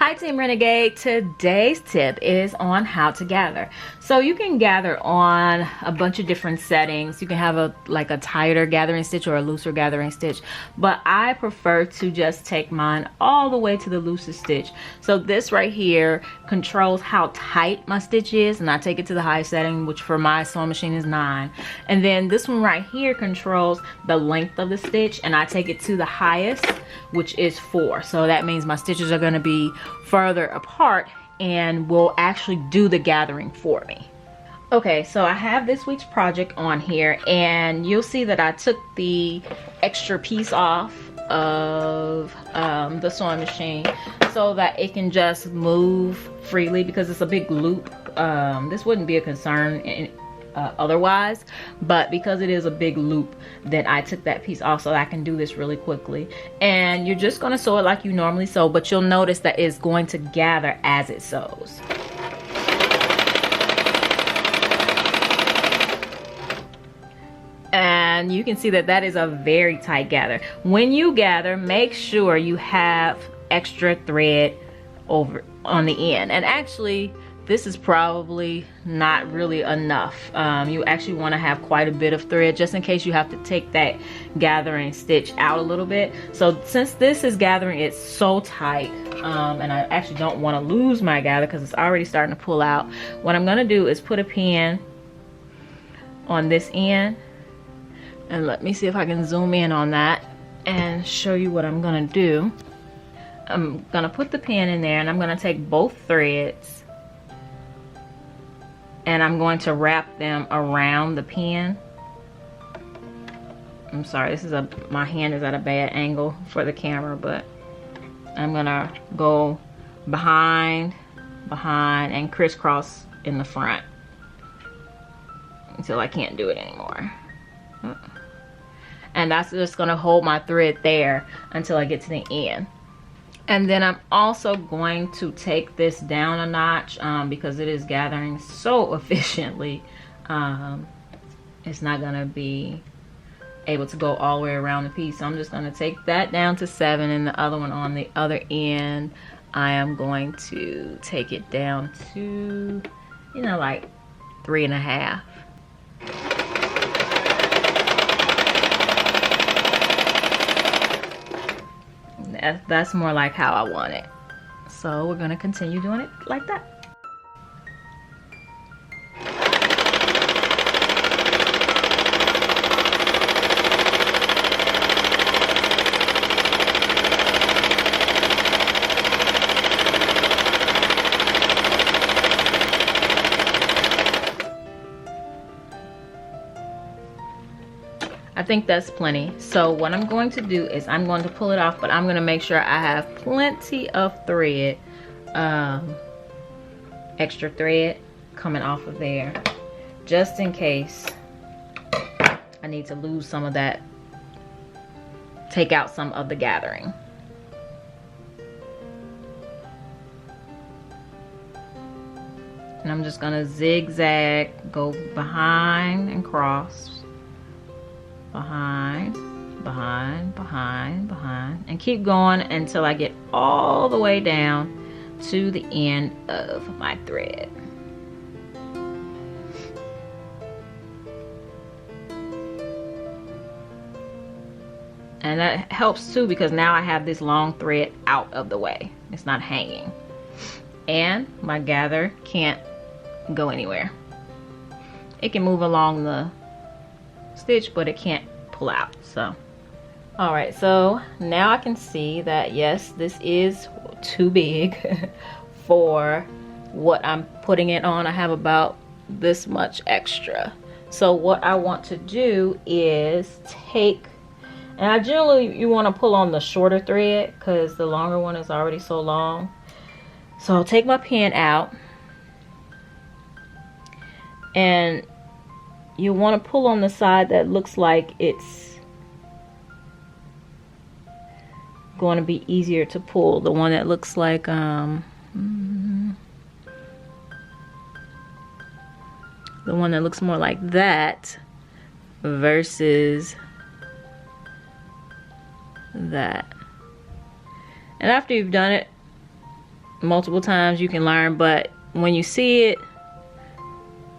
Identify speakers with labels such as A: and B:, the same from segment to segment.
A: Hi Team Renegade, today's tip is on how to gather. So you can gather on a bunch of different settings. You can have a tighter gathering stitch or a looser gathering stitch, but I prefer to just take mine all the way to the loosest stitch. So this right here controls how tight my stitch is, and I take it to the highest setting, which for my sewing machine is 9. And then this one right here controls the length of the stitch, and I take it to the highest, which is 4. So that means my stitches are going to be further apart and will actually do the gathering for me. Okay, so I have this week's project on here, and you'll see that I took the extra piece off of the sewing machine so that it can just move freely, because it's a big loop. This wouldn't be a concern otherwise, but because it is a big loop, then I took that piece off so that I can do this really quickly. And you're just going to sew it like you normally sew, but you'll notice that it's going to gather as it sews. And you can see that that is a very tight gather. When you gather, make sure you have extra thread over on the end. And actually, this is probably not really enough. You actually want to have quite a bit of thread just in case you have to take that gathering stitch out a little bit. So since this is gathering, it's so tight, and I actually don't want to lose my gather because it's already starting to pull out. What I'm going to do is put a pin on this end, and let me see if I can zoom in on that and show you what I'm going to do. I'm going to put the pin in there, and I'm going to take both threads and I'm going to wrap them around the pin. I'm sorry, this is my hand is at a bad angle for the camera, but I'm gonna go behind, and crisscross in the front until I can't do it anymore. And that's just gonna hold my thread there until I get to the end. And then I'm also going to take this down a notch because it is gathering so efficiently. It's not going to be able to go all the way around the piece. So I'm just going to take that down to 7, and the other one on the other end, I am going to take it down to, you know, like 3.5. That's more like how I want it. So we're gonna continue doing it like that. I think that's plenty. So what I'm going to do is I'm going to pull it off, but I'm going to make sure I have plenty of thread, extra thread coming off of there, just in case I need to lose some of that, take out some of the gathering. And I'm just going to zigzag, go behind and cross. Behind, and keep going until I get all the way down to the end of my thread. And that helps too, because now I have this long thread out of the way. It's not hanging. And my gather can't go anywhere. It can move along the stitch, but it can't pull out. So all right, so now I can see that yes, this is too big for what I'm putting it on. I have about this much extra. So what I want to do is take, and I generally, you want to pull on the shorter thread because the longer one is already so long. So I'll take my pin out, and you want to pull on the side that looks like it's going to be easier to pull. The one that looks like the one that looks more like that versus that. And after you've done it, multiple times you can learn, but when you see it,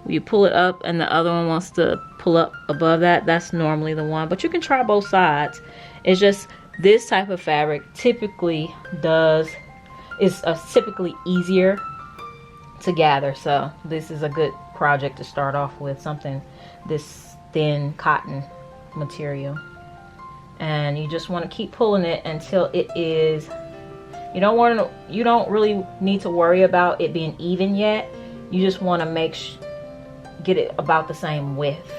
A: you pull it up and the other one wants to pull up above that, that's normally the one. But you can try both sides. It's just this type of fabric typically is typically easier to gather, so this is a good project to start off with, something this thin cotton material. And you just want to keep pulling it until it is, you don't really need to worry about it being even yet. You just want to get it about the same width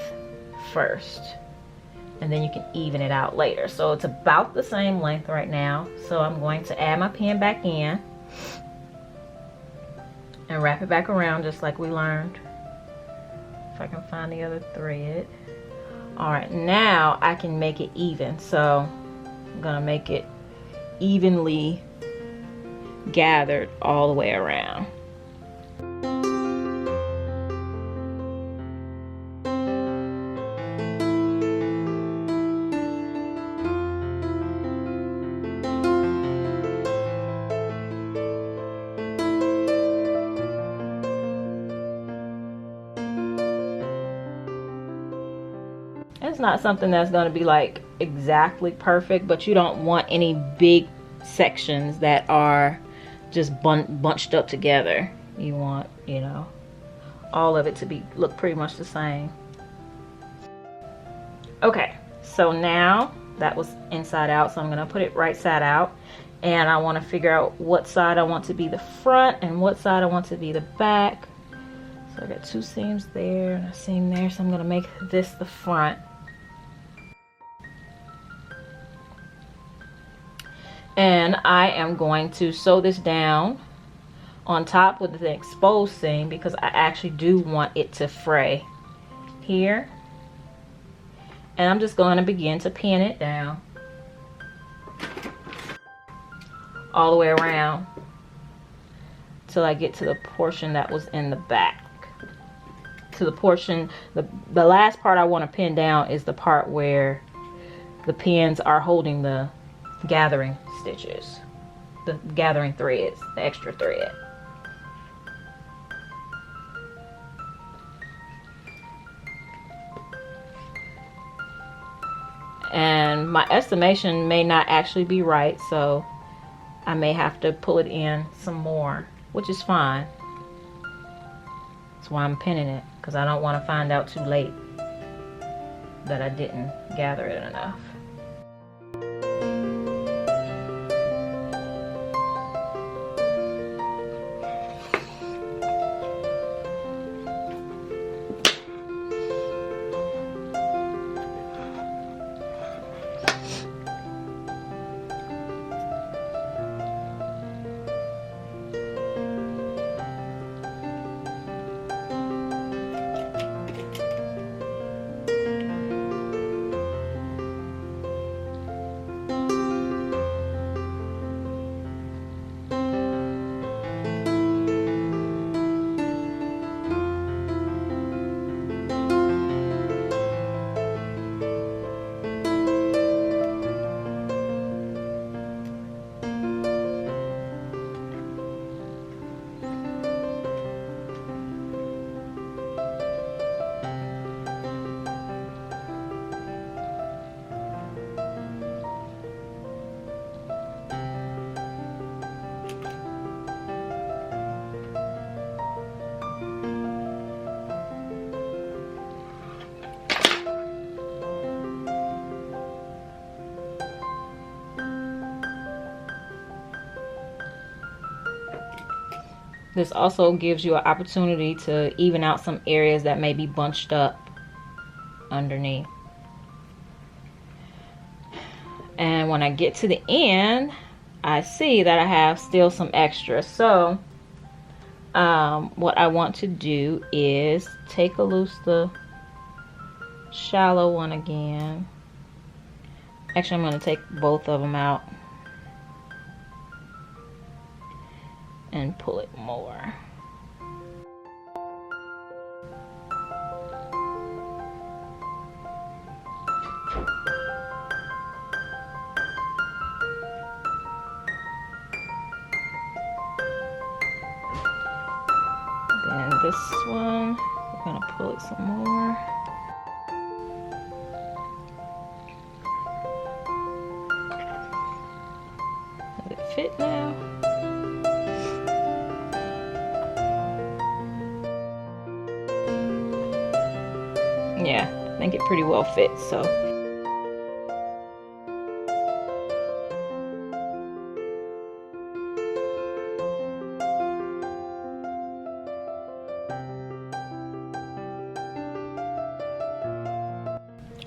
A: first, and then you can even it out later. So it's about the same length right now. So I'm going to add my pin back in and wrap it back around just like we learned. If I can find the other thread. All right, now I can make it even. So I'm gonna make it evenly gathered all the way around. It's not something that's going to be like exactly perfect, but you don't want any big sections that are just bunched up together. You want, all of it to look pretty much the same. Okay, so now that was inside out, so I'm going to put it right side out, and I want to figure out what side I want to be the front and what side I want to be the back. So I got two seams there and a seam there, so I'm going to make this the front. And I am going to sew this down on top with the exposed seam because I actually do want it to fray here. And I'm just going to begin to pin it down all the way around till I get to the portion that was in the back. To the portion, the last part I want to pin down is the part where the pins are holding the gathering stitches, the gathering threads, the extra thread. And my estimation may not actually be right, so I may have to pull it in some more, which is fine. That's why I'm pinning it, because I don't want to find out too late that I didn't gather it enough. This also gives you an opportunity to even out some areas that may be bunched up underneath. And when I get to the end, I see that I have still some extra. So what I want to do is take loose the shallow one again. Actually, I'm going to take both of them out and pull it more. this one, we're gonna pull it some more. Does it fit now? Yeah, I think it pretty well fits, so.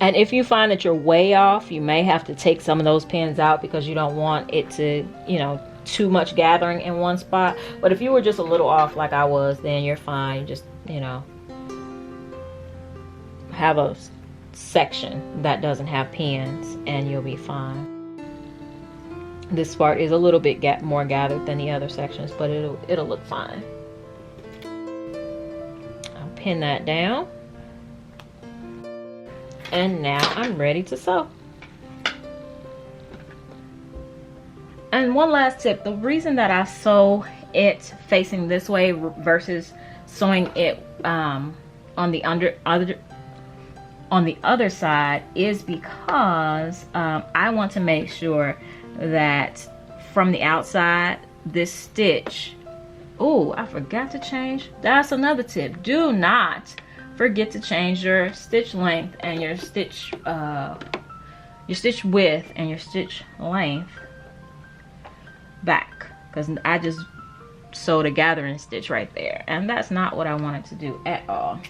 A: And if you find that you're way off, you may have to take some of those pins out because you don't want it to, you know, too much gathering in one spot. But if you were just a little off like I was, then you're fine. Just, you know, have a section that doesn't have pins and you'll be fine. This part is a little bit more gathered than the other sections, but it'll look fine. I'll pin that down. And now I'm ready to sew. And one last tip, the reason that I sew it facing this way versus sewing it on the other side is because I want to make sure that from the outside this stitch, oh, I forgot to change, that's another tip, do not forget to change your stitch length and your stitch width and your stitch length back, because I just sewed a gathering stitch right there and that's not what I wanted to do at all.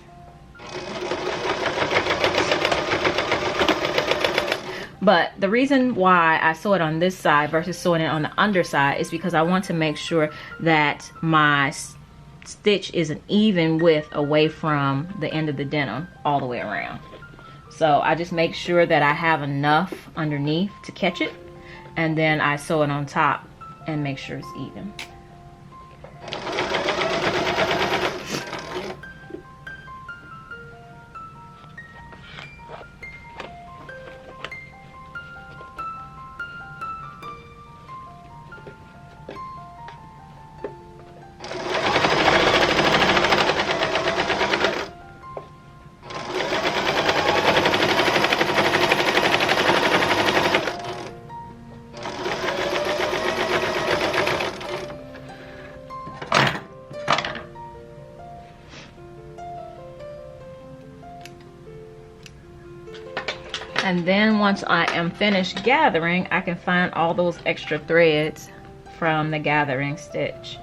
A: But the reason why I sew it on this side versus sewing it on the underside is because I want to make sure that my stitch is an even width away from the end of the denim all the way around. So I just make sure that I have enough underneath to catch it, and then I sew it on top and make sure it's even. And then once I am finished gathering, I can find all those extra threads from the gathering stitch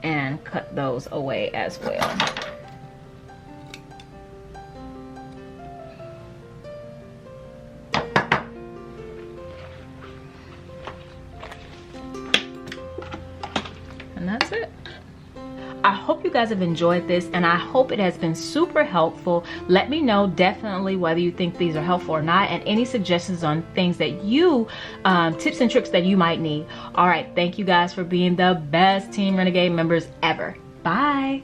A: and cut those away as well. And that's it. I hope you guys have enjoyed this, and I hope it has been super helpful. Let me know definitely whether you think these are helpful or not, and any suggestions on things that you, tips and tricks that you might need. All right, thank you guys for being the best Team Renegade members ever. Bye.